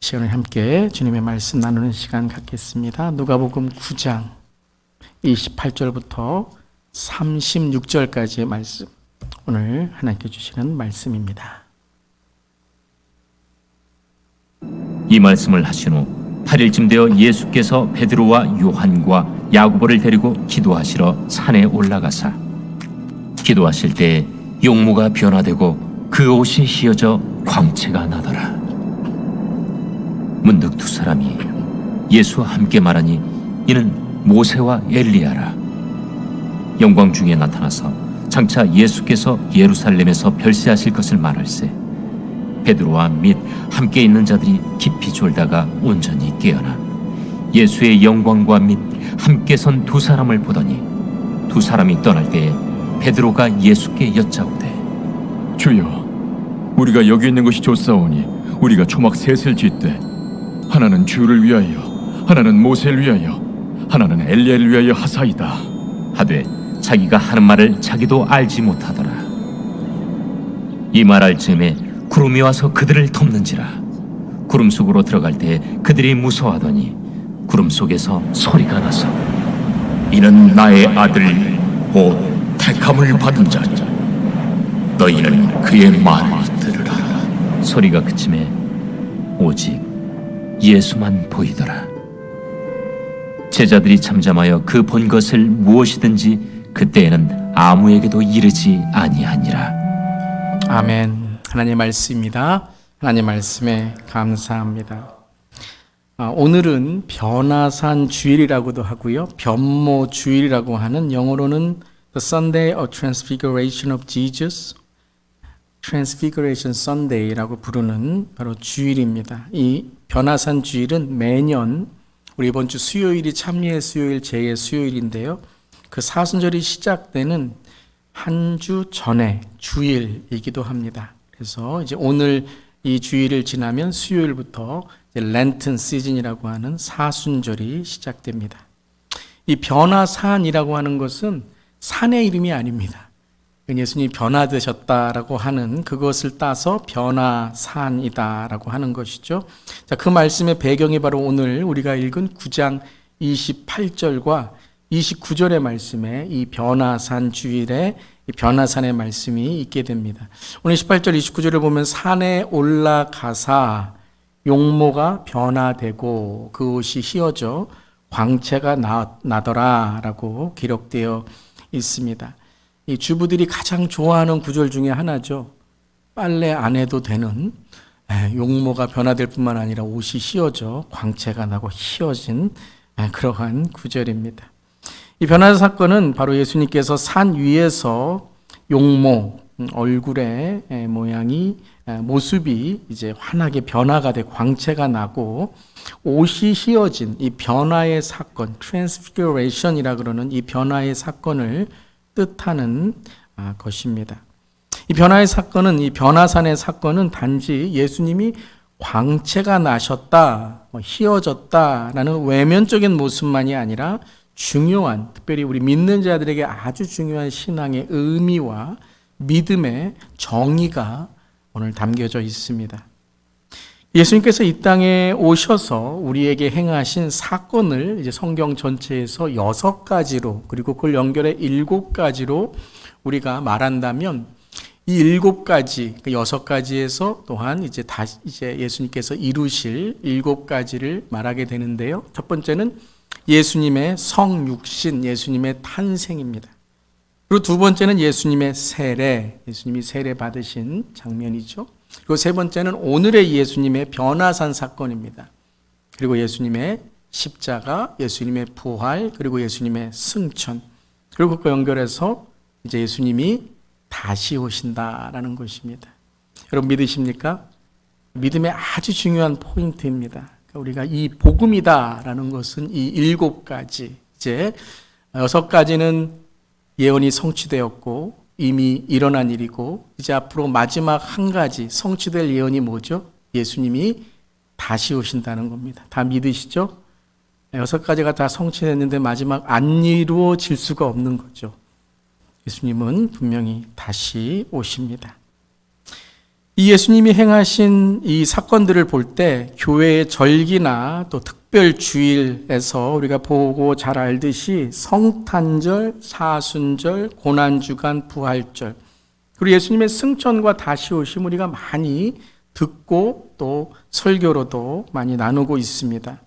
시간을 함께 주님의 말씀 나누는 시간 갖겠습니다. 누가복음 9장 28절부터 36절까지의 말씀, 오늘 하나님께 주시는 말씀입니다. 이 말씀을 하신 후 8일쯤 되어 예수께서 베드로와 요한과 야고보를 데리고 기도하시러 산에 올라가사 기도하실 때 용모가 변화되고 그 옷이 휘어져 광채가 나더라. 문득 두 사람이 예수와 함께 말하니 이는 모세와 엘리야라. 영광 중에 나타나서 장차 예수께서 예루살렘에서 별세하실 것을 말할세 베드로와 및 함께 있는 자들이 깊이 졸다가 온전히 깨어나 예수의 영광과 및 함께 선 두 사람을 보더니 두 사람이 떠날 때에 베드로가 예수께 여짜오되 주여, 우리가 여기 있는 것이 좋사오니 우리가 초막 셋을 짓되 하나는 주를 위하여, 하나는 모세를 위하여, 하나는 엘리야를 위하여 하사이다 하되 자기가 하는 말을 자기도 알지 못하더라. 이 말할 즈음에 구름이 와서 그들을 덮는지라. 구름 속으로 들어갈 때 그들이 무서워하더니 구름 속에서 소리가 나서 이는 나의 아들 곧 택함을 받은 자니 너희는 그의 말을 들으라. 소리가 그침에 오직 예수만 보이더라. 제자들이 잠잠하여 그 본 것을 무엇이든지 그때에는 아무에게도 이르지 아니하니라. 아멘. 하나님의 말씀입니다. 하나님의 말씀에 감사합니다. 오늘은 변화산 주일이라고도 하고요, 변모 주일이라고 하는, 영어로는 The Sunday of Transfiguration of Jesus, Transfiguration Sunday라고 부르는 바로 주일입니다. 이 변화산 주일은 매년 우리 이번 주 수요일이 참리의 수요일, 제의 수요일인데요, 그 사순절이 시작되는 한 주 전에 주일이기도 합니다. 그래서 이제 오늘 이 주일을 지나면 수요일부터 이제 렌튼 시즌이라고 하는 사순절이 시작됩니다. 이 변화산이라고 하는 것은 산의 이름이 아닙니다. 예수님이 변화되셨다라고 하는 그것을 따서 변화산이다라고 하는 것이죠. 자, 그 말씀의 배경이 바로 오늘 우리가 읽은 9장 28절과 29절의 말씀에 이 변화산 주일에 이 변화산의 말씀이 있게 됩니다. 오늘 18절 29절을 보면 산에 올라가사 용모가 변화되고 그 옷이 휘어져 광채가 나더라라고 기록되어 있습니다. 이 주부들이 가장 좋아하는 구절 중에 하나죠. 빨래 안 해도 되는, 용모가 변화될 뿐만 아니라 옷이 휘어져 광채가 나고 휘어진 그러한 구절입니다. 이 변화 사건은 바로 예수님께서 산 위에서 용모, 얼굴의 모양이, 모습이 이제 환하게 변화가 돼 광채가 나고 옷이 휘어진 이 변화의 사건, 트랜스피규레이션이라 그러는 이 변화의 사건을 뜻하는 것입니다. 이 변화의 사건은, 이 변화산의 사건은 단지 예수님이 광채가 나셨다, 휘어졌다라는 외면적인 모습만이 아니라 중요한, 특별히 우리 믿는 자들에게 아주 중요한 신앙의 의미와 믿음의 정의가 오늘 담겨져 있습니다. 예수님께서 이 땅에 오셔서 우리에게 행하신 사건을 이제 성경 전체에서 6가지로, 그리고 그걸 연결해 7가지로 우리가 말한다면, 이 7가지, 그 6가지에서 또한 이제 예수님께서 이루실 7가지를 말하게 되는데요. 첫 번째는 예수님의 성육신, 예수님의 탄생입니다. 그리고 두 번째는 예수님의 세례, 예수님이 세례 받으신 장면이죠. 그리고 세 번째는 오늘의 예수님의 변화산 사건입니다. 그리고 예수님의 십자가, 예수님의 부활, 그리고 예수님의 승천, 그리고 그거 연결해서 이제 예수님이 다시 오신다라는 것입니다. 여러분 믿으십니까? 믿음의 아주 중요한 포인트입니다. 우리가 이 복음이다라는 것은 이 7가지, 이제 6가지는 예언이 성취되었고 이미 일어난 일이고, 이제 앞으로 마지막 한 가지 성취될 예언이 뭐죠? 예수님이 다시 오신다는 겁니다. 다 믿으시죠? 6가지가 다 성취됐는데 마지막 안 이루어질 수가 없는 거죠. 예수님은 분명히 다시 오십니다. 이 예수님이 행하신 이 사건들을 볼 때 교회의 절기나 또 특별 주일에서 우리가 보고 잘 알듯이 성탄절, 사순절, 고난주간, 부활절, 그리고 예수님의 승천과 다시 오심 우리가 많이 듣고 또 설교로도 많이 나누고 있습니다.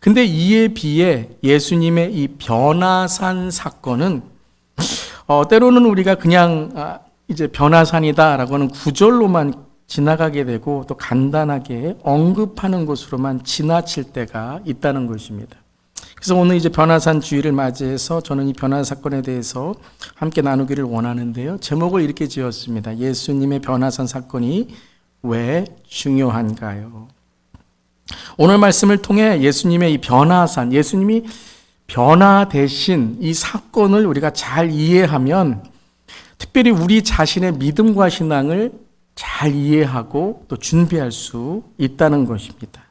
근데 이에 비해 예수님의 이 변화산 사건은 때로는 우리가 그냥 이제 변화산이다라고 하는 구절로만 지나가게 되고 또 간단하게 언급하는 것으로만 지나칠 때가 있다는 것입니다. 그래서 오늘 이제 변화산 주일을 맞이해서 저는 이 변화 사건에 대해서 함께 나누기를 원하는데요. 제목을 이렇게 지었습니다. 예수님의 변화산 사건이 왜 중요한가요? 오늘 말씀을 통해 예수님의 이 변화산, 예수님이 변화되신 이 사건을 우리가 잘 이해하면 특별히 우리 자신의 믿음과 신앙을 잘 이해하고 또 준비할 수 있다는 것입니다.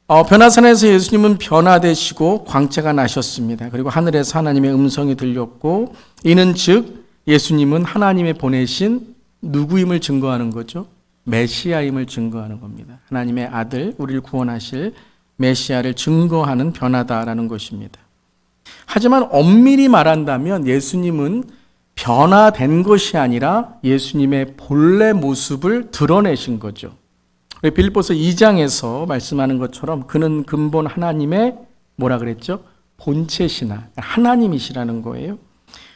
변화산에서 예수님은 변화되시고 광채가 나셨습니다. 그리고 하늘에서 하나님의 음성이 들렸고 이는 즉 예수님은 하나님의 보내신 누구임을 증거하는 거죠. 메시아임을 증거하는 겁니다. 하나님의 아들, 우리를 구원하실 메시아를 증거하는 변화다라는 것입니다. 하지만 엄밀히 말한다면 예수님은 변화된 것이 아니라 예수님의 본래 모습을 드러내신 거죠. 빌립보서 2장에서 말씀하는 것처럼 그는 근본 하나님의 뭐라 그랬죠? 본체시나 하나님이시라는 거예요.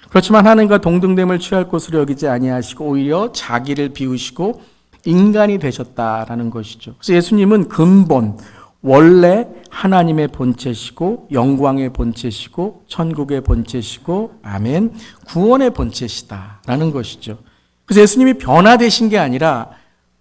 그렇지만 하나님과 동등됨을 취할 것으로 여기지 아니하시고 오히려 자기를 비우시고 인간이 되셨다라는 것이죠. 그래서 예수님은 근본, 원래 하나님의 본체시고 영광의 본체시고 천국의 본체시고 아멘, 구원의 본체시다라는 것이죠. 그래서 예수님이 변화되신 게 아니라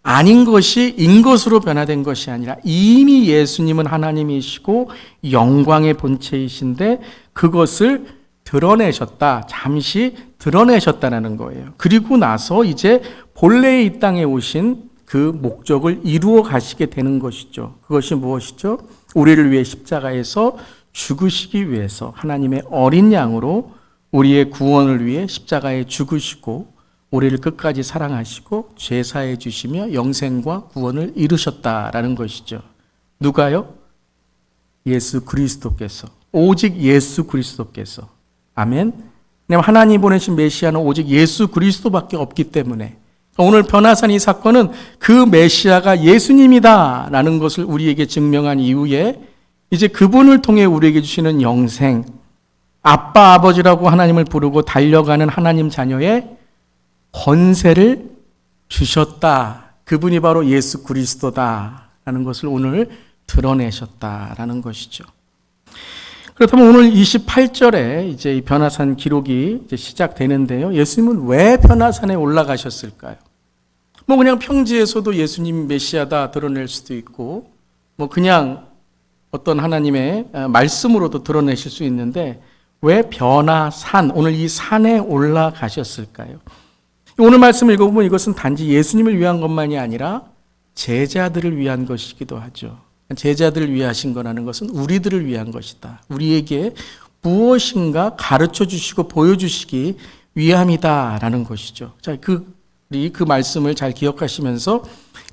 아닌 것이 인 것으로 변화된 것이 아니라 이미 예수님은 하나님이시고 영광의 본체이신데 그것을 드러내셨다. 잠시 드러내셨다는 거예요. 그리고 나서 이제 본래의 이 땅에 오신 그 목적을 이루어 가시게 되는 것이죠. 그것이 무엇이죠? 우리를 위해 십자가에서 죽으시기 위해서 하나님의 어린 양으로 우리의 구원을 위해 십자가에 죽으시고 우리를 끝까지 사랑하시고 죄사해 주시며 영생과 구원을 이루셨다라는 것이죠. 누가요? 예수 그리스도께서. 오직 예수 그리스도께서. 아멘. 하나님 보내신 메시아는 오직 예수 그리스도밖에 없기 때문에 오늘 변화산 이 사건은 그 메시아가 예수님이다라는 것을 우리에게 증명한 이후에 이제 그분을 통해 우리에게 주시는 영생, 아빠 아버지라고 하나님을 부르고 달려가는 하나님 자녀의 권세를 주셨다. 그분이 바로 예수 그리스도다라는 것을 오늘 드러내셨다라는 것이죠. 그렇다면 오늘 28절에 이제 이 변화산 기록이 이제 시작되는데요. 예수님은 왜 변화산에 올라가셨을까요? 그냥 평지에서도 예수님 메시아다 드러낼 수도 있고, 그냥 어떤 하나님의 말씀으로도 드러내실 수 있는데, 왜 변화산, 오늘 이 산에 올라가셨을까요? 오늘 말씀 읽어보면 이것은 단지 예수님을 위한 것만이 아니라 제자들을 위한 것이기도 하죠. 제자들을 위해 하신 거라는 것은 우리들을 위한 것이다. 우리에게 무엇인가 가르쳐 주시고 보여주시기 위함이다라는 것이죠. 자, 그 말씀을 잘 기억하시면서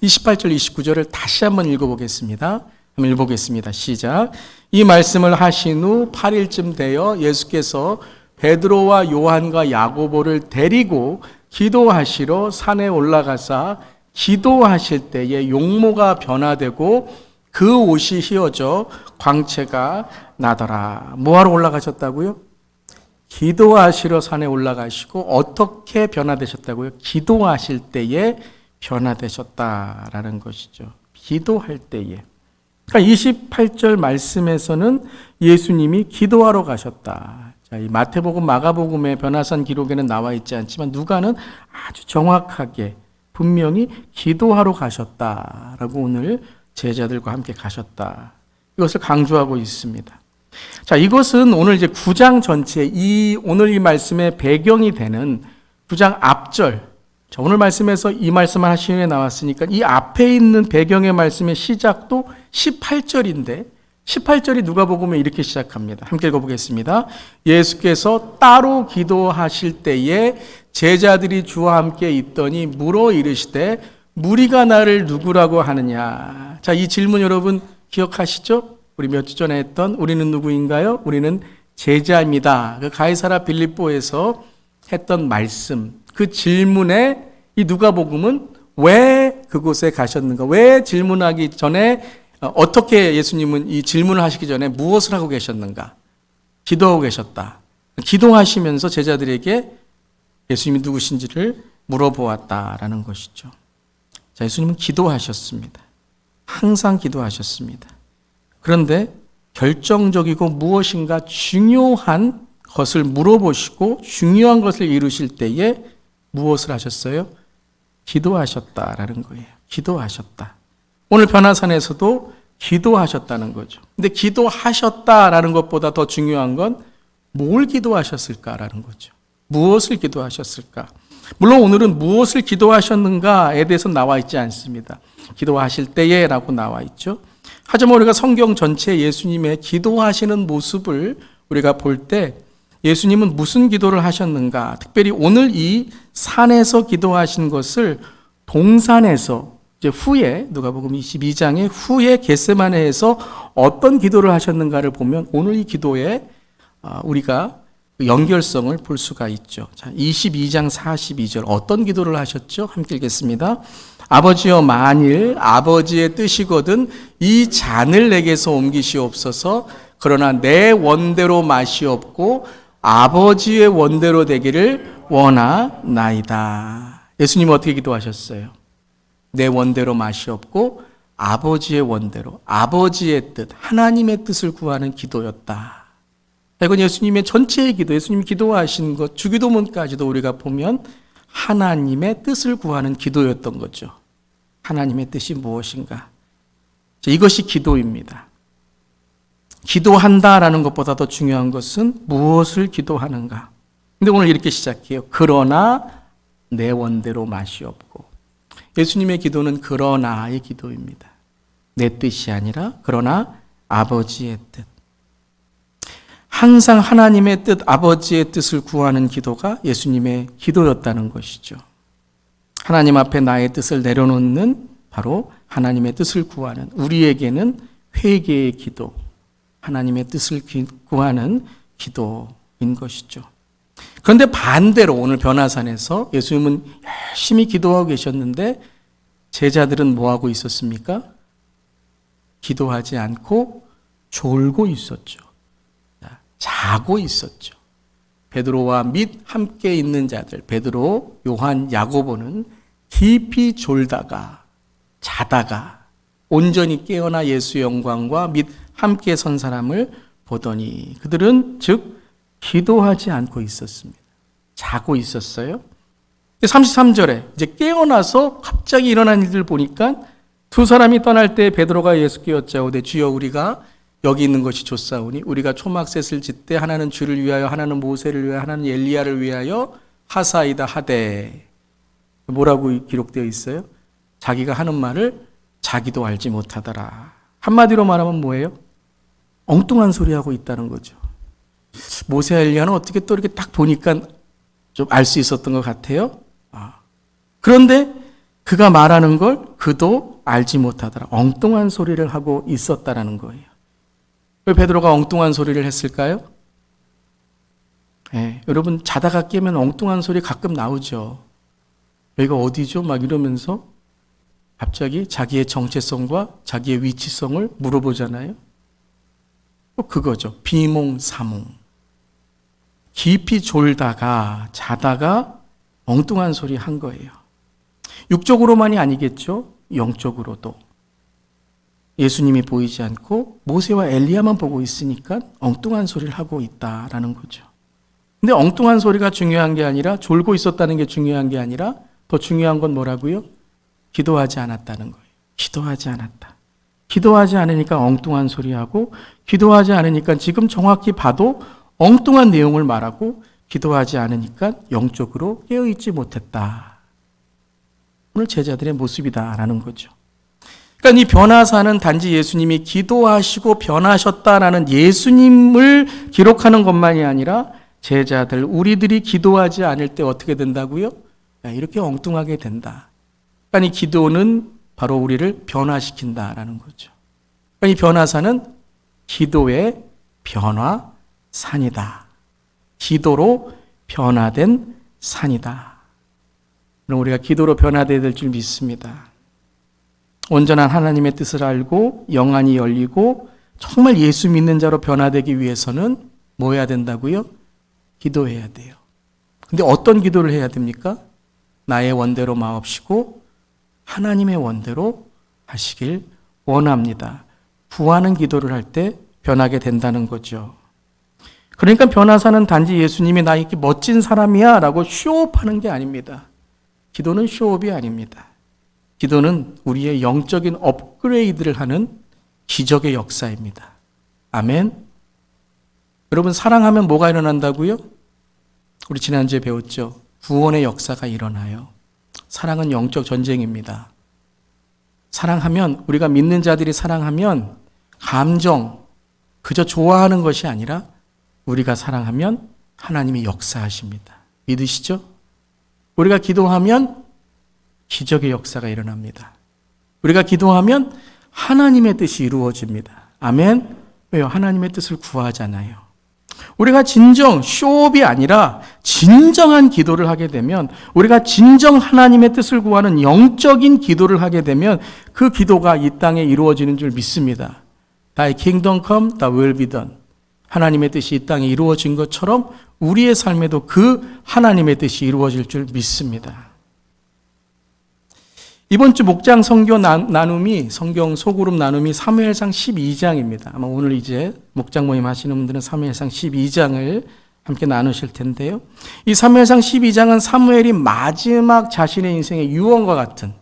28절, 29절을 다시 한번 읽어보겠습니다. 한번 읽어보겠습니다. 시작. 이 말씀을 하신 후 8일쯤 되어 예수께서 베드로와 요한과 야고보를 데리고 기도하시러 산에 올라가사 기도하실 때에 용모가 변화되고 그 옷이 휘어져 광채가 나더라. 뭐하러 올라가셨다고요? 기도하시러 산에 올라가시고 어떻게 변화되셨다고요? 기도하실 때에 변화되셨다라는 것이죠. 기도할 때에. 그러니까 28절 말씀에서는 예수님이 기도하러 가셨다. 자, 이 마태복음, 마가복음의 변화산 기록에는 나와 있지 않지만 누가는 아주 정확하게 분명히 기도하러 가셨다라고 오늘 제자들과 함께 가셨다. 이것을 강조하고 있습니다. 자, 이것은 오늘 이제 9장 전체 오늘 이 말씀의 배경이 되는 9장 앞절. 자, 오늘 말씀에서 이 말씀을 하시는 게 나왔으니까 이 앞에 있는 배경의 말씀의 시작도 18절인데 18절이 누가복음에 이렇게 시작합니다. 함께 읽어보겠습니다. 예수께서 따로 기도하실 때에 제자들이 주와 함께 있더니 물어 이르시되 무리가 나를 누구라고 하느냐. 자, 이 질문 여러분 기억하시죠? 우리 몇 주 전에 했던 우리는 누구인가요? 우리는 제자입니다. 그 가이사라 빌립보에서 했던 말씀, 그 질문에 이 누가복음은 왜 그곳에 가셨는가? 왜 질문하기 전에 어떻게 예수님은 이 질문을 하시기 전에 무엇을 하고 계셨는가? 기도하고 계셨다. 기도하시면서 제자들에게 예수님이 누구신지를 물어보았다라는 것이죠. 자, 예수님은 기도하셨습니다. 항상 기도하셨습니다. 그런데 결정적이고 무엇인가 중요한 것을 물어보시고 중요한 것을 이루실 때에 무엇을 하셨어요? 기도하셨다라는 거예요. 기도하셨다. 오늘 변화산에서도 기도하셨다는 거죠. 근데 기도하셨다라는 것보다 더 중요한 건 뭘 기도하셨을까라는 거죠. 무엇을 기도하셨을까? 물론 오늘은 무엇을 기도하셨는가에 대해서 나와 있지 않습니다. 기도하실 때에 라고 나와 있죠. 하지만 우리가 성경 전체 예수님의 기도하시는 모습을 우리가 볼 때 예수님은 무슨 기도를 하셨는가? 특별히 오늘 이 산에서 기도하신 것을 동산에서 이제 후에 누가복음 22장의 후에 겟세마네에서 어떤 기도를 하셨는가를 보면 오늘 이 기도에 우리가 연결성을 볼 수가 있죠. 자, 22장 42절 어떤 기도를 하셨죠? 함께 읽겠습니다. 아버지여 만일 아버지의 뜻이거든 이 잔을 내게서 옮기시옵소서. 그러나 내 원대로 마시옵고 아버지의 원대로 되기를 원하나이다. 예수님은 어떻게 기도하셨어요? 내 원대로 마시옵고 아버지의 원대로, 아버지의 뜻, 하나님의 뜻을 구하는 기도였다. 이건 예수님의 전체의 기도, 예수님이 기도하신 것, 주기도문까지도 우리가 보면 하나님의 뜻을 구하는 기도였던 거죠. 하나님의 뜻이 무엇인가? 이것이 기도입니다. 기도한다라는 것보다 더 중요한 것은 무엇을 기도하는가? 근데 오늘 이렇게 시작해요. 그러나 내 원대로 마시옵고. 예수님의 기도는 그러나의 기도입니다. 내 뜻이 아니라 그러나 아버지의 뜻. 항상 하나님의 뜻, 아버지의 뜻을 구하는 기도가 예수님의 기도였다는 것이죠. 하나님 앞에 나의 뜻을 내려놓는 바로 하나님의 뜻을 구하는, 우리에게는 회개의 기도, 하나님의 뜻을 구하는 기도인 것이죠. 그런데 반대로 오늘 변화산에서 예수님은 열심히 기도하고 계셨는데 제자들은 뭐하고 있었습니까? 기도하지 않고 졸고 있었죠. 자고 있었죠. 베드로와 및 함께 있는 자들, 베드로, 요한, 야고보는 깊이 졸다가 자다가 온전히 깨어나 예수의 영광과 및 함께 선 사람을 보더니 그들은 즉 기도하지 않고 있었습니다. 자고 있었어요. 33절에 이제 깨어나서 갑자기 일어난 일들 보니까 두 사람이 떠날 때 베드로가 예수께 여짜오되 주여 우리가 여기 있는 것이 좋사오니 우리가 초막셋을 짓되 하나는 주를 위하여 하나는 모세를 위하여 하나는 엘리야를 위하여 하사이다 하되 뭐라고 기록되어 있어요? 자기가 하는 말을 자기도 알지 못하더라. 한마디로 말하면 뭐예요? 엉뚱한 소리하고 있다는 거죠. 모세와 엘리야는 어떻게 또 이렇게 딱 보니까 좀 알 수 있었던 것 같아요. 그런데 그가 말하는 걸 그도 알지 못하더라. 엉뚱한 소리를 하고 있었다라는 거예요. 왜 베드로가 엉뚱한 소리를 했을까요? 여러분 자다가 깨면 엉뚱한 소리 가끔 나오죠. 여기가 어디죠? 막 이러면서 갑자기 자기의 정체성과 자기의 위치성을 물어보잖아요. 그거죠. 비몽사몽. 깊이 졸다가 자다가 엉뚱한 소리 한 거예요. 육적으로만이 아니겠죠. 영적으로도. 예수님이 보이지 않고 모세와 엘리야만 보고 있으니까 엉뚱한 소리를 하고 있다라는 거죠. 근데 엉뚱한 소리가 중요한 게 아니라 졸고 있었다는 게 중요한 게 아니라 더 중요한 건 뭐라고요? 기도하지 않았다는 거예요. 기도하지 않았다. 기도하지 않으니까 엉뚱한 소리하고 기도하지 않으니까 지금 정확히 봐도 엉뚱한 내용을 말하고 기도하지 않으니까 영적으로 깨어있지 못했다. 오늘 제자들의 모습이다라는 거죠. 그러니까 이 변화사는 단지 예수님이 기도하시고 변하셨다라는 예수님을 기록하는 것만이 아니라 제자들, 우리들이 기도하지 않을 때 어떻게 된다고요? 이렇게 엉뚱하게 된다. 그러니까 이 기도는 바로 우리를 변화시킨다라는 거죠. 그러니까 이 변화사는 기도의 변화산이다. 기도로 변화된 산이다. 그럼 우리가 기도로 변화되어야 될 줄 믿습니다. 온전한 하나님의 뜻을 알고 영안이 열리고 정말 예수 믿는 자로 변화되기 위해서는 뭐 해야 된다고요? 기도해야 돼요. 근데 어떤 기도를 해야 됩니까? 나의 원대로 마옵시고 하나님의 원대로 하시길 원합니다. 구하는 기도를 할 때 변하게 된다는 거죠. 그러니까 변화사는 단지 예수님이 나 이렇게 멋진 사람이야 라고 쇼업하는 게 아닙니다. 기도는 쇼업이 아닙니다. 기도는 우리의 영적인 업그레이드를 하는 기적의 역사입니다. 아멘. 여러분, 사랑하면 뭐가 일어난다고요? 우리 지난주에 배웠죠. 구원의 역사가 일어나요. 사랑은 영적 전쟁입니다. 사랑하면, 우리가 믿는 자들이 사랑하면 감정, 그저 좋아하는 것이 아니라 우리가 사랑하면 하나님이 역사하십니다. 믿으시죠? 우리가 기도하면 기적의 역사가 일어납니다. 우리가 기도하면 하나님의 뜻이 이루어집니다. 아멘. 왜요? 하나님의 뜻을 구하잖아요. 우리가 진정 쇼업이 아니라 진정한 기도를 하게 되면, 우리가 진정 하나님의 뜻을 구하는 영적인 기도를 하게 되면 그 기도가 이 땅에 이루어지는 줄 믿습니다. Thy kingdom come, thy will be done. 하나님의 뜻이 이 땅에 이루어진 것처럼 우리의 삶에도 그 하나님의 뜻이 이루어질 줄 믿습니다. 이번 주 목장 성경 소그룹 나눔이 사무엘상 12장입니다. 아마 오늘 이제 목장 모임 하시는 분들은 사무엘상 12장을 함께 나누실 텐데요. 이 사무엘상 12장은 사무엘이 마지막 자신의 인생의 유언과 같은,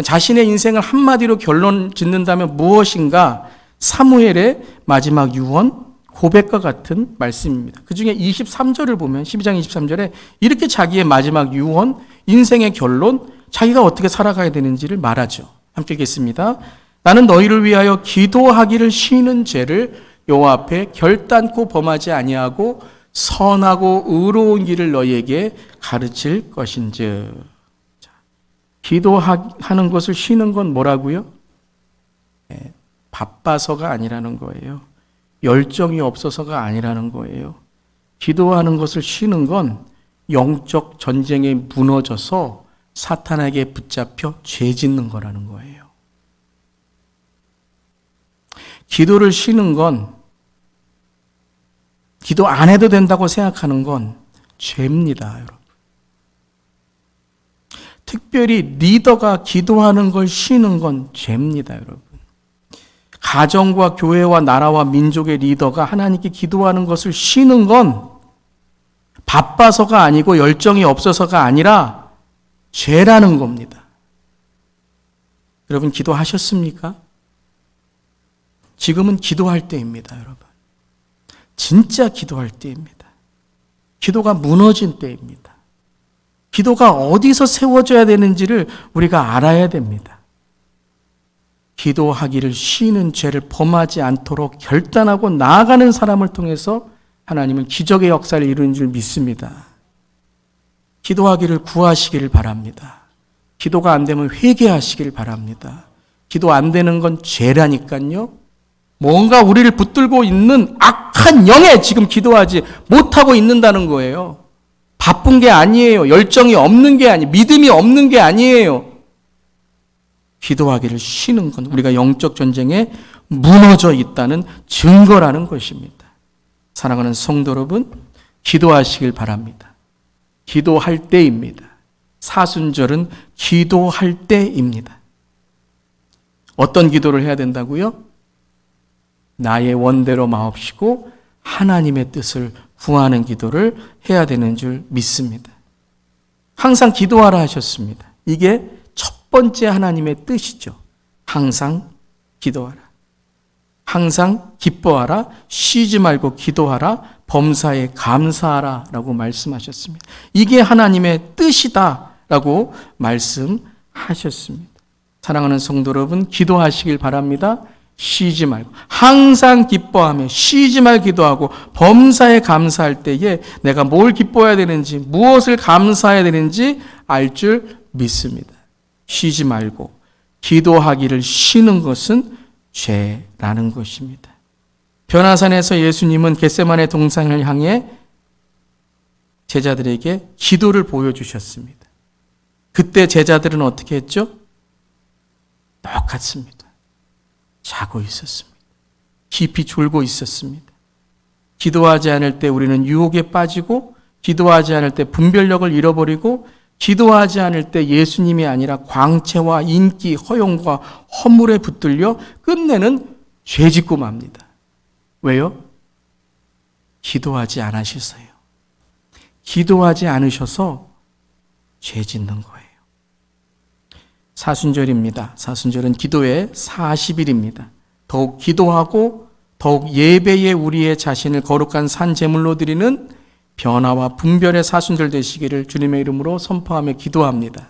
자신의 인생을 한마디로 결론 짓는다면 무엇인가, 사무엘의 마지막 유언, 고백과 같은 말씀입니다. 그 중에 23절을 보면 12장 23절에 이렇게 자기의 마지막 유언, 인생의 결론, 자기가 어떻게 살아가야 되는지를 말하죠. 함께 읽겠습니다. 나는 너희를 위하여 기도하기를 쉬는 죄를 여호와 앞에 결단코 범하지 아니하고 선하고 의로운 길을 너희에게 가르칠 것인즉. 기도하는 것을 쉬는 건 뭐라고요? 바빠서가 아니라는 거예요. 열정이 없어서가 아니라는 거예요. 기도하는 것을 쉬는 건 영적 전쟁에 무너져서 사탄에게 붙잡혀 죄 짓는 거라는 거예요. 기도를 쉬는 건, 기도 안 해도 된다고 생각하는 건 죄입니다, 여러분. 특별히 리더가 기도하는 걸 쉬는 건 죄입니다, 여러분. 가정과 교회와 나라와 민족의 리더가 하나님께 기도하는 것을 쉬는 건 바빠서가 아니고 열정이 없어서가 아니라 죄라는 겁니다. 여러분, 기도하셨습니까? 지금은 기도할 때입니다, 여러분. 진짜 기도할 때입니다. 기도가 무너진 때입니다. 기도가 어디서 세워져야 되는지를 우리가 알아야 됩니다. 기도하기를 쉬는 죄를 범하지 않도록 결단하고 나아가는 사람을 통해서 하나님은 기적의 역사를 이루는 줄 믿습니다. 기도하기를 구하시기를 바랍니다. 기도가 안 되면 회개하시기를 바랍니다. 기도 안 되는 건 죄라니까요. 뭔가 우리를 붙들고 있는 악한 영에 지금 기도하지 못하고 있는다는 거예요. 바쁜 게 아니에요. 열정이 없는 게 아니에요. 믿음이 없는 게 아니에요. 기도하기를 쉬는 건 우리가 영적 전쟁에 무너져 있다는 증거라는 것입니다. 사랑하는 성도 여러분, 기도하시길 바랍니다. 기도할 때입니다. 사순절은 기도할 때입니다. 어떤 기도를 해야 된다고요? 나의 원대로 마옵시고 하나님의 뜻을 구하는 기도를 해야 되는 줄 믿습니다. 항상 기도하라 하셨습니다. 이게 첫 번째 하나님의 뜻이죠. 항상 기도하라. 항상 기뻐하라. 쉬지 말고 기도하라. 범사에 감사하라 라고 말씀하셨습니다. 이게 하나님의 뜻이다 라고 말씀하셨습니다. 사랑하는 성도 여러분, 기도하시길 바랍니다. 쉬지 말고 항상 기뻐하며 쉬지 말 기도하고 범사에 감사할 때에 내가 뭘 기뻐해야 되는지 무엇을 감사해야 되는지 알 줄 믿습니다. 쉬지 말고 기도하기를 쉬는 것은 죄라는 것입니다. 변화산에서 예수님은 겟세마네 동산을 향해 제자들에게 기도를 보여주셨습니다. 그때 제자들은 어떻게 했죠? 똑같습니다. 자고 있었습니다. 깊이 졸고 있었습니다. 기도하지 않을 때 우리는 유혹에 빠지고, 기도하지 않을 때 분별력을 잃어버리고, 기도하지 않을 때 예수님이 아니라 광채와 인기, 허용과 허물에 붙들려 끝내는 죄 짓고 맙니다. 왜요? 기도하지 않으셔서요. 기도하지 않으셔서 죄 짓는 거예요. 사순절입니다. 사순절은 기도의 40일입니다. 더욱 기도하고 더욱 예배에 우리의 자신을 거룩한 산 제물로 드리는 변화와 분별의 사순절 되시기를 주님의 이름으로 선포하며 기도합니다.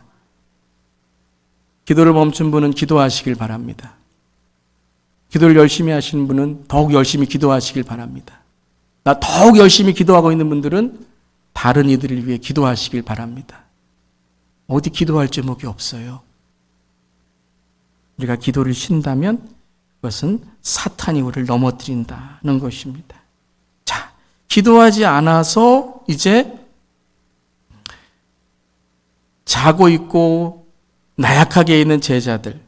기도를 멈춘 분은 기도하시길 바랍니다. 기도를 열심히 하시는 분은 더욱 열심히 기도하시길 바랍니다. 나 더욱 열심히 기도하고 있는 분들은 다른 이들을 위해 기도하시길 바랍니다. 어디 기도할 제목이 없어요. 우리가 기도를 쉰다면 그것은 사탄이 우리를 넘어뜨린다는 것입니다. 자, 기도하지 않아서 이제 자고 있고 나약하게 있는 제자들.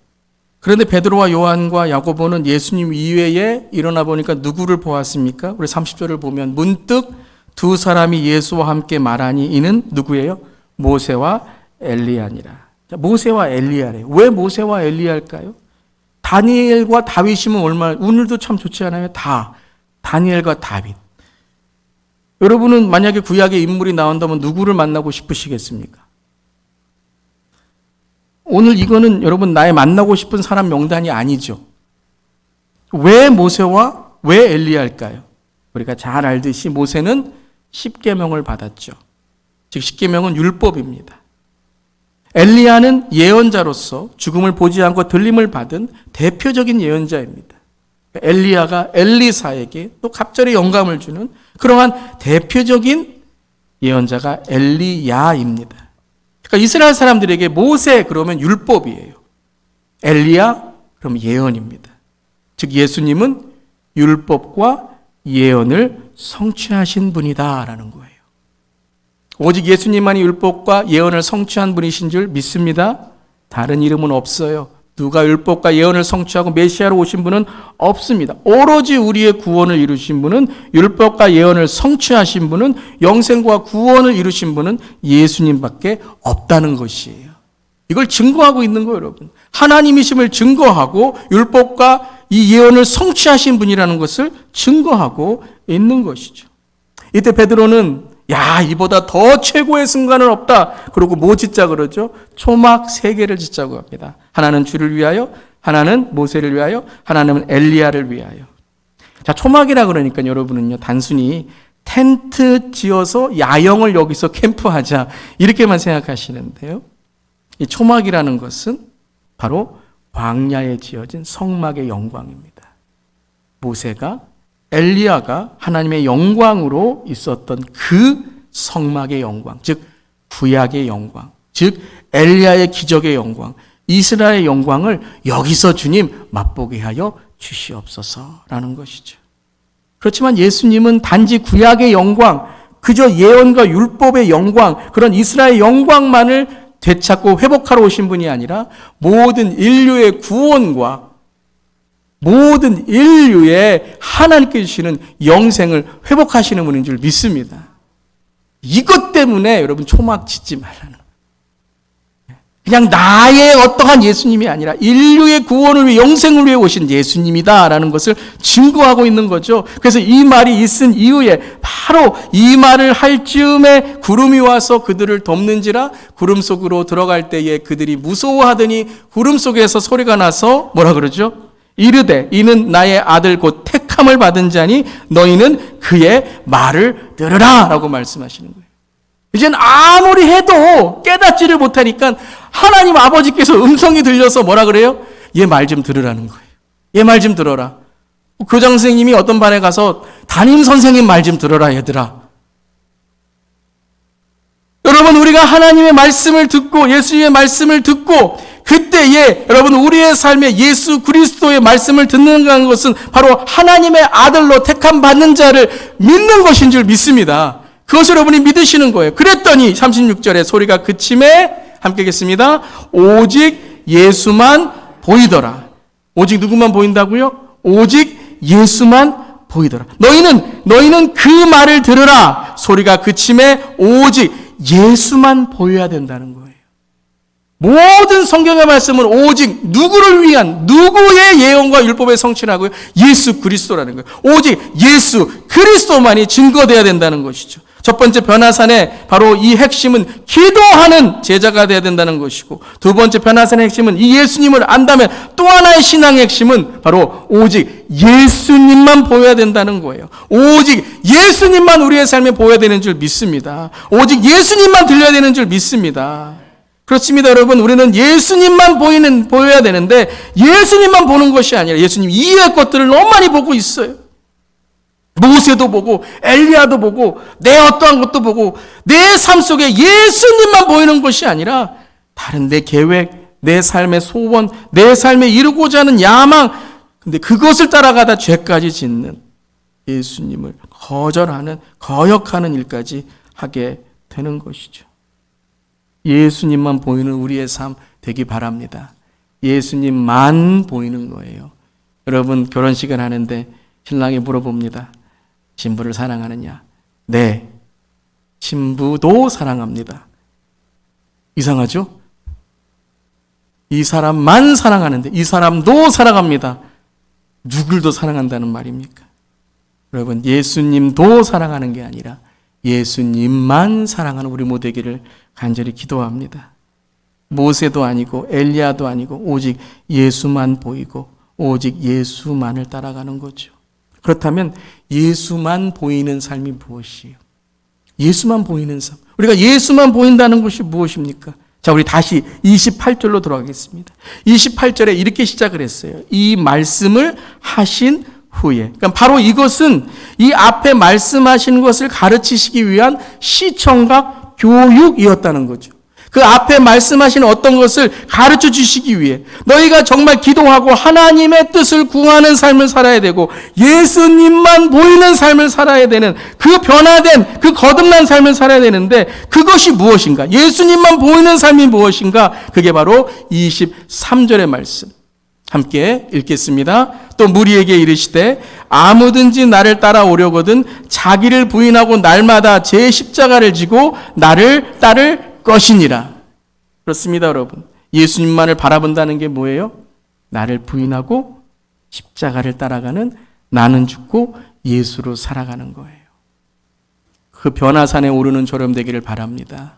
그런데 베드로와 요한과 야고보는 예수님 이외에 일어나 보니까 누구를 보았습니까? 우리 30절을 보면 문득 두 사람이 예수와 함께 말하니 이는 누구예요? 모세와 엘리야니라. 모세와 엘리야래요. 왜 모세와 엘리야일까요? 다니엘과 다윗이면 얼마나, 오늘도 참 좋지 않아요? 다니엘과 다윗. 여러분은 만약에 구약의 인물이 나온다면 누구를 만나고 싶으시겠습니까? 오늘 이거는 여러분 나의 만나고 싶은 사람 명단이 아니죠. 왜 모세와 왜 엘리야일까요? 우리가 잘 알듯이 모세는 십계명을 받았죠. 즉 십계명은 율법입니다. 엘리야는 예언자로서 죽음을 보지 않고 들림을 받은 대표적인 예언자입니다. 엘리야가 엘리사에게 또 갑자기 영감을 주는 그러한 대표적인 예언자가 엘리야입니다. 그러니까 이스라엘 사람들에게 모세 그러면 율법이에요. 엘리야 그러면 예언입니다. 즉 예수님은 율법과 예언을 성취하신 분이다라는 거예요. 오직 예수님만이 율법과 예언을 성취한 분이신 줄 믿습니다. 다른 이름은 없어요. 누가 율법과 예언을 성취하고 메시아로 오신 분은 없습니다. 오로지 우리의 구원을 이루신 분은, 율법과 예언을 성취하신 분은, 영생과 구원을 이루신 분은 예수님밖에 없다는 것이에요. 이걸 증거하고 있는 거예요, 여러분. 하나님이심을 증거하고 율법과 이 예언을 성취하신 분이라는 것을 증거하고 있는 것이죠. 이때 베드로는 이보다 더 최고의 순간은 없다. 그리고 뭐 짓자 그러죠? 초막 3개를 짓자고 합니다. 하나는 주를 위하여, 하나는 모세를 위하여, 하나는 엘리야를 위하여. 자, 초막이라 그러니까 여러분은요, 단순히 텐트 지어서 야영을 여기서 캠프하자 이렇게만 생각하시는데요. 이 초막이라는 것은 바로 광야에 지어진 성막의 영광입니다. 모세가 엘리야가 하나님의 영광으로 있었던 그 성막의 영광, 즉 구약의 영광, 즉 엘리야의 기적의 영광, 이스라엘의 영광을 여기서 주님 맛보게 하여 주시옵소서라는 것이죠. 그렇지만 예수님은 단지 구약의 영광, 그저 예언과 율법의 영광, 그런 이스라엘의 영광만을 되찾고 회복하러 오신 분이 아니라 모든 인류의 구원과 모든 인류의 하나님께 주시는 영생을 회복하시는 분인 줄 믿습니다. 이것 때문에 여러분 초막 짓지 말라는 거예요. 그냥 나의 어떠한 예수님이 아니라 인류의 구원을 위해 영생을 위해 오신 예수님이다라는 것을 증거하고 있는 거죠. 그래서 이 말이 있은 이후에 바로 이 말을 할 즈음에 구름이 와서 그들을 덮는지라 구름 속으로 들어갈 때에 그들이 무서워하더니 구름 속에서 소리가 나서 뭐라 그러죠? 이르되 이는 나의 아들 곧 택함을 받은 자니 너희는 그의 말을 들으라 라고 말씀하시는 거예요. 이젠 아무리 해도 깨닫지를 못하니까 하나님 아버지께서 음성이 들려서 뭐라 그래요? 얘 말 좀 들으라는 거예요. 얘 말 좀 들어라. 교장 선생님이 어떤 반에 가서 담임 선생님 말 좀 들어라 얘들아. 여러분 우리가 하나님의 말씀을 듣고 예수님의 말씀을 듣고 그때에 여러분 우리의 삶에 예수 그리스도의 말씀을 듣는다는 것은 바로 하나님의 아들로 택함 받는 자를 믿는 것인 줄 믿습니다. 그것을 여러분이 믿으시는 거예요. 그랬더니 36절에 소리가 그침에 함께 하겠습니다. 오직 예수만 보이더라. 오직 누구만 보인다고요? 오직 예수만 보이더라. 너희는 그 말을 들으라. 소리가 그침에 오직 예수만 보여야 된다는 거예요. 모든 성경의 말씀은 오직 누구를 위한 누구의 예언과 율법에 성취하고요? 예수 그리스도라는 거예요. 오직 예수 그리스도만이 증거되어야 된다는 것이죠. 첫 번째 변화산의 바로 이 핵심은 기도하는 제자가 되어야 된다는 것이고, 두 번째 변화산의 핵심은 이 예수님을 안다면 또 하나의 신앙의 핵심은 바로 오직 예수님만 보여야 된다는 거예요. 오직 예수님만 우리의 삶에 보여야 되는 줄 믿습니다. 오직 예수님만 들려야 되는 줄 믿습니다. 그렇습니다, 여러분. 우리는 예수님만 보여야 되는데 예수님만 보는 것이 아니라 예수님 이외의 것들을 너무 많이 보고 있어요. 모세도 보고 엘리야도 보고 내 어떠한 것도 보고 내 삶 속에 예수님만 보이는 것이 아니라 다른 내 계획, 내 삶의 소원, 내 삶에 이루고자 하는 야망, 근데 그것을 따라가다 죄까지 짓는 예수님을 거절하는, 거역하는 일까지 하게 되는 것이죠. 예수님만 보이는 우리의 삶 되기 바랍니다. 예수님만 보이는 거예요. 여러분 결혼식을 하는데 신랑이 물어봅니다. 신부를 사랑하느냐? 네, 신부도 사랑합니다. 이상하죠? 이 사람만 사랑하는데 이 사람도 사랑합니다. 누굴 더 사랑한다는 말입니까? 여러분 예수님도 사랑하는 게 아니라 예수님만 사랑하는 우리 모두 되기를 간절히 기도합니다. 모세도 아니고 엘리야도 아니고 오직 예수만 보이고 오직 예수만을 따라가는 거죠. 그렇다면 예수만 보이는 삶이 무엇이에요? 예수만 보이는 삶. 우리가 예수만 보인다는 것이 무엇입니까? 자, 우리 다시 28절로 돌아가겠습니다. 28절에 이렇게 시작을 했어요. 이 말씀을 하신 후에. 그러니까 바로 이것은 이 앞에 말씀하신 것을 가르치시기 위한 시청각 교육이었다는 거죠. 그 앞에 말씀하신 어떤 것을 가르쳐 주시기 위해 너희가 정말 기도하고 하나님의 뜻을 구하는 삶을 살아야 되고 예수님만 보이는 삶을 살아야 되는 그 변화된 그 거듭난 삶을 살아야 되는데 그것이 무엇인가? 예수님만 보이는 삶이 무엇인가? 그게 바로 23절의 말씀. 함께 읽겠습니다. 또 무리에게 이르시되 아무든지 나를 따라오려거든 자기를 부인하고 날마다 제 십자가를 지고 나를 따를 것이니라. 그렇습니다, 여러분. 예수님만을 바라본다는 게 뭐예요? 나를 부인하고 십자가를 따라가는 나는 죽고 예수로 살아가는 거예요. 그 변화산에 오르는 저렴 되기를 바랍니다.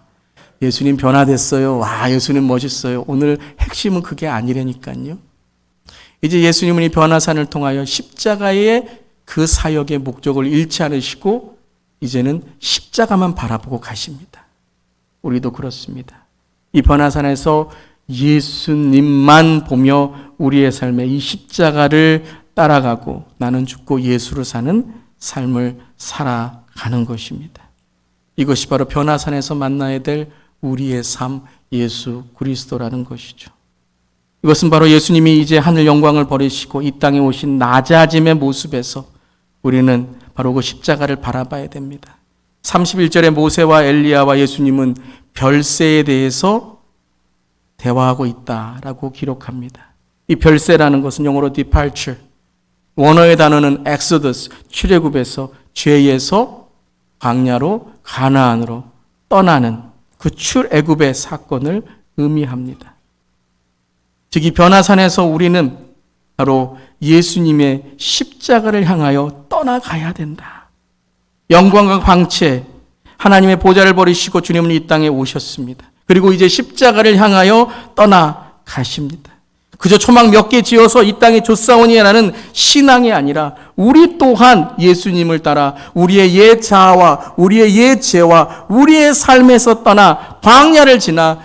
예수님 변화됐어요. 와, 예수님 멋있어요. 오늘 핵심은 그게 아니라니까요. 이제 예수님은 이 변화산을 통하여 십자가의 그 사역의 목적을 잃지 않으시고 이제는 십자가만 바라보고 가십니다. 우리도 그렇습니다. 이 변화산에서 예수님만 보며 우리의 삶에 이 십자가를 따라가고 나는 죽고 예수로 사는 삶을 살아가는 것입니다. 이것이 바로 변화산에서 만나야 될 우리의 삶 예수 그리스도라는 것이죠. 이것은 바로 예수님이 이제 하늘 영광을 버리시고 이 땅에 오신 낮아짐의 모습에서 우리는 바로 그 십자가를 바라봐야 됩니다. 31절에 모세와 엘리야와 예수님은 별세에 대해서 대화하고 있다라고 기록합니다. 이 별세라는 것은 영어로 departure, 원어의 단어는 exodus, 출애굽에서 죄에서 광야로 가나안으로 떠나는 그 출애굽의 사건을 의미합니다. 즉 이 변화산에서 우리는 바로 예수님의 십자가를 향하여 떠나가야 된다. 영광과 광채, 하나님의 보좌를 버리시고 주님은 이 땅에 오셨습니다. 그리고 이제 십자가를 향하여 떠나가십니다. 그저 초막 몇 개 지어서 이 땅에 조사오니라는 신앙이 아니라 우리 또한 예수님을 따라 우리의 옛 자아와 우리의 옛 죄와 우리의 삶에서 떠나 광야를 지나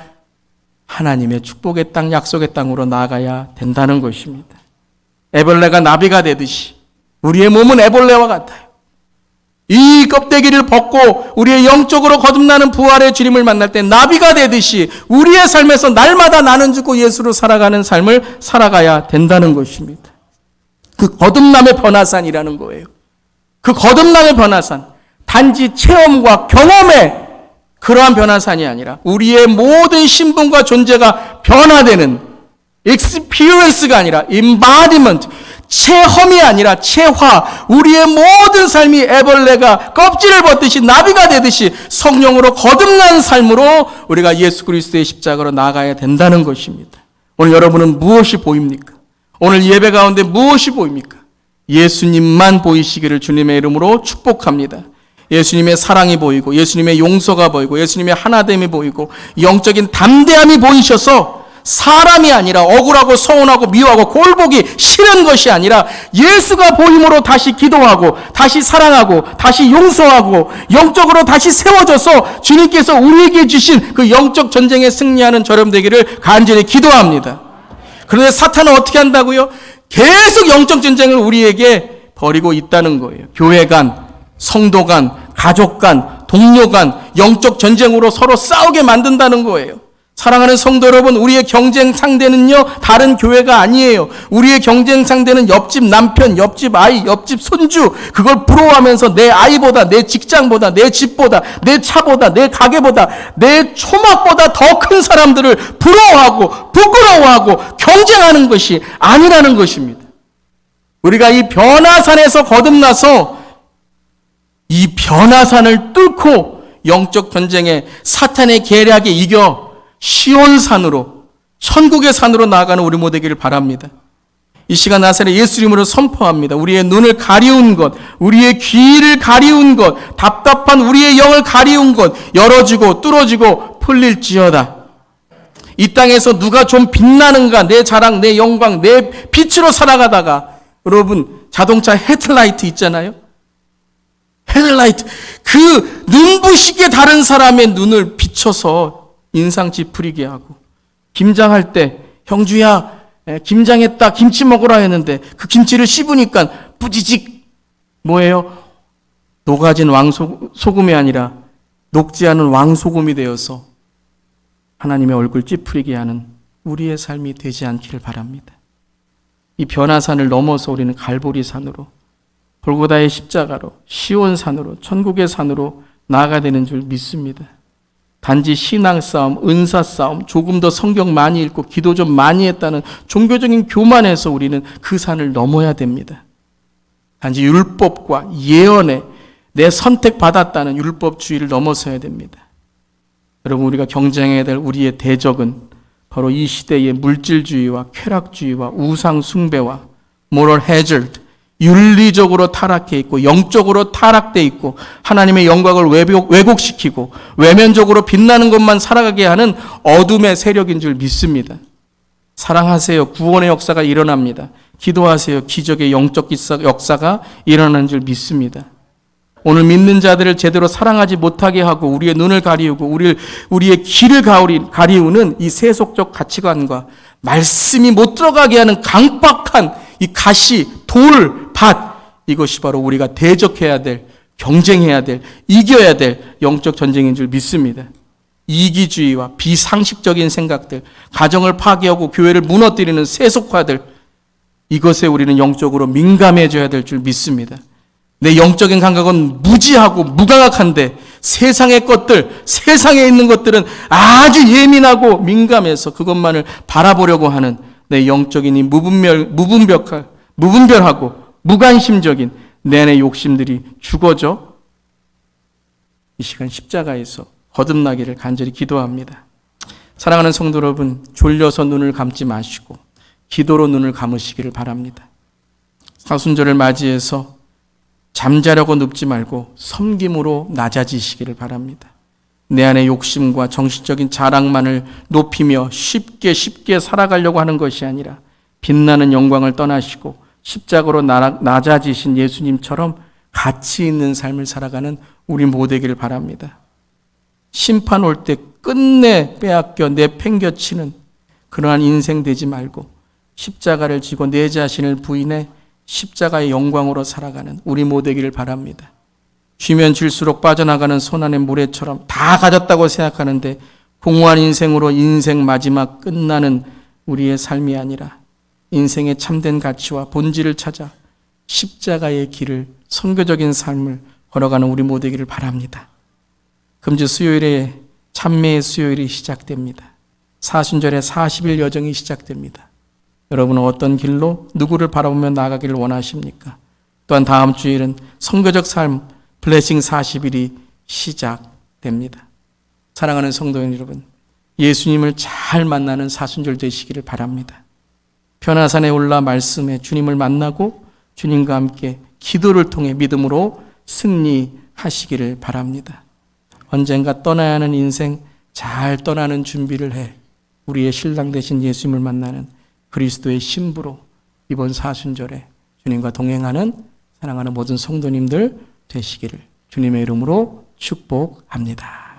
하나님의 축복의 땅, 약속의 땅으로 나아가야 된다는 것입니다. 애벌레가 나비가 되듯이 우리의 몸은 애벌레와 같아요. 이 껍데기를 벗고 우리의 영적으로 거듭나는 부활의 주님을 만날 때 나비가 되듯이 우리의 삶에서 날마다 나는 죽고 예수로 살아가는 삶을 살아가야 된다는 것입니다. 그 거듭남의 변화산이라는 거예요. 그 거듭남의 변화산, 단지 체험과 경험의 그러한 변화산이 아니라 우리의 모든 신분과 존재가 변화되는 experience가 아니라 embodiment, 체험이 아니라 체화, 우리의 모든 삶이 애벌레가 껍질을 벗듯이 나비가 되듯이 성령으로 거듭난 삶으로 우리가 예수 그리스도의 십자가로 나아가야 된다는 것입니다. 오늘 여러분은 무엇이 보입니까? 오늘 예배 가운데 무엇이 보입니까? 예수님만 보이시기를 주님의 이름으로 축복합니다. 예수님의 사랑이 보이고 예수님의 용서가 보이고 예수님의 하나됨이 보이고 영적인 담대함이 보이셔서 사람이 아니라 억울하고 서운하고 미워하고 꼴보기 싫은 것이 아니라 예수가 보임으로 다시 기도하고 다시 사랑하고 다시 용서하고 영적으로 다시 세워져서 주님께서 우리에게 주신 그 영적 전쟁에 승리하는 저렴 되기를 간절히 기도합니다. 그런데 사탄은 어떻게 한다고요? 계속 영적 전쟁을 우리에게 벌이고 있다는 거예요. 교회 간, 성도 간, 가족 간, 동료 간 영적 전쟁으로 서로 싸우게 만든다는 거예요. 사랑하는 성도 여러분, 우리의 경쟁 상대는요 다른 교회가 아니에요. 우리의 경쟁 상대는 옆집 남편, 옆집 아이, 옆집 손주, 그걸 부러워하면서 내 아이보다, 내 직장보다, 내 집보다, 내 차보다, 내 가게보다, 내 초막보다 더 큰 사람들을 부러워하고 부끄러워하고 경쟁하는 것이 아니라는 것입니다. 우리가 이 변화산에서 거듭나서 이 변화산을 뚫고 영적 전쟁에 사탄의 계략에 이겨 시온산으로, 천국의 산으로 나아가는 우리 모두 되기를 바랍니다. 이 시간 나사렛 예수 이름으로 선포합니다. 우리의 눈을 가리운 것, 우리의 귀를 가리운 것, 답답한 우리의 영을 가리운 것 열어지고 뚫어지고 풀릴지어다. 이 땅에서 누가 좀 빛나는가, 내 자랑, 내 영광, 내 빛으로 살아가다가 여러분 자동차 헤드라이트 있잖아요. 헤드라이트, 그 눈부시게 다른 사람의 눈을 비춰서 인상 찌푸리게 하고, 김장할 때 형주야 김장했다 김치 먹으라 했는데 그 김치를 씹으니까 뿌지직 뭐예요? 녹아진 왕소금이 아니라 녹지 않은 왕소금이 되어서 하나님의 얼굴 찌푸리게 하는 우리의 삶이 되지 않기를 바랍니다. 이 변화산을 넘어서 우리는 갈보리산으로, 골고다의 십자가로, 시온산으로, 천국의 산으로 나아가야 되는 줄 믿습니다. 단지 신앙싸움, 은사싸움, 조금 더 성경 많이 읽고 기도 좀 많이 했다는 종교적인 교만에서 우리는 그 산을 넘어야 됩니다. 단지 율법과 예언에 내 선택받았다는 율법주의를 넘어서야 됩니다. 여러분, 우리가 경쟁해야 될 우리의 대적은 바로 이 시대의 물질주의와 쾌락주의와 우상숭배와 moral hazard, 윤리적으로 타락해 있고 영적으로 타락돼 있고 하나님의 영광을 왜곡시키고 외면적으로 빛나는 것만 살아가게 하는 어둠의 세력인 줄 믿습니다. 사랑하세요. 구원의 역사가 일어납니다. 기도하세요. 기적의 영적 역사가 일어나는 줄 믿습니다. 오늘 믿는 자들을 제대로 사랑하지 못하게 하고 우리의 눈을 가리우고 우리의 귀를 가리우는 이 세속적 가치관과 말씀이 못 들어가게 하는 강박한 이 가시, 돌, 밭, 이것이 바로 우리가 대적해야 될, 경쟁해야 될, 이겨야 될 영적 전쟁인 줄 믿습니다. 이기주의와 비상식적인 생각들, 가정을 파괴하고 교회를 무너뜨리는 세속화들, 이것에 우리는 영적으로 민감해져야 될 줄 믿습니다. 내 영적인 감각은 무지하고 무감각한데 세상의 것들, 세상에 있는 것들은 아주 예민하고 민감해서 그것만을 바라보려고 하는 내 영적인 이 무분별하고 무관심적인 내 안의 욕심들이 죽어져 이 시간 십자가에서 거듭나기를 간절히 기도합니다. 사랑하는 성도 여러분, 졸려서 눈을 감지 마시고 기도로 눈을 감으시기를 바랍니다. 사순절을 맞이해서 잠자려고 눕지 말고 섬김으로 낮아지시기를 바랍니다. 내 안의 욕심과 정신적인 자랑만을 높이며 쉽게 살아가려고 하는 것이 아니라 빛나는 영광을 떠나시고 십자가로 낮아지신 예수님처럼 가치 있는 삶을 살아가는 우리 모두 되기를 바랍니다. 심판 올 때 끝내 빼앗겨 내팽겨치는 그러한 인생 되지 말고 십자가를 지고 내 자신을 부인해 십자가의 영광으로 살아가는 우리 모두 되기를 바랍니다. 쥐면 쥘수록 빠져나가는 손안의 모래처럼 다 가졌다고 생각하는데 공허한 인생으로 인생 마지막 끝나는 우리의 삶이 아니라 인생의 참된 가치와 본질을 찾아 십자가의 길을, 선교적인 삶을 걸어가는 우리 모두 되기를 바랍니다. 금주 수요일에 참매의 수요일이 시작됩니다. 사순절의 40일 여정이 시작됩니다. 여러분은 어떤 길로 누구를 바라보며 나아가기를 원하십니까? 또한 다음 주일은 선교적 삶 블레싱 40일이 시작됩니다. 사랑하는 성도 여러분, 예수님을 잘 만나는 사순절 되시기를 바랍니다. 변화산에 올라 말씀에 주님을 만나고 주님과 함께 기도를 통해 믿음으로 승리하시기를 바랍니다. 언젠가 떠나야 하는 인생 잘 떠나는 준비를 해 우리의 신랑 되신 예수님을 만나는 그리스도의 신부로 이번 사순절에 주님과 동행하는 사랑하는 모든 성도님들 되시기를 주님의 이름으로 축복합니다.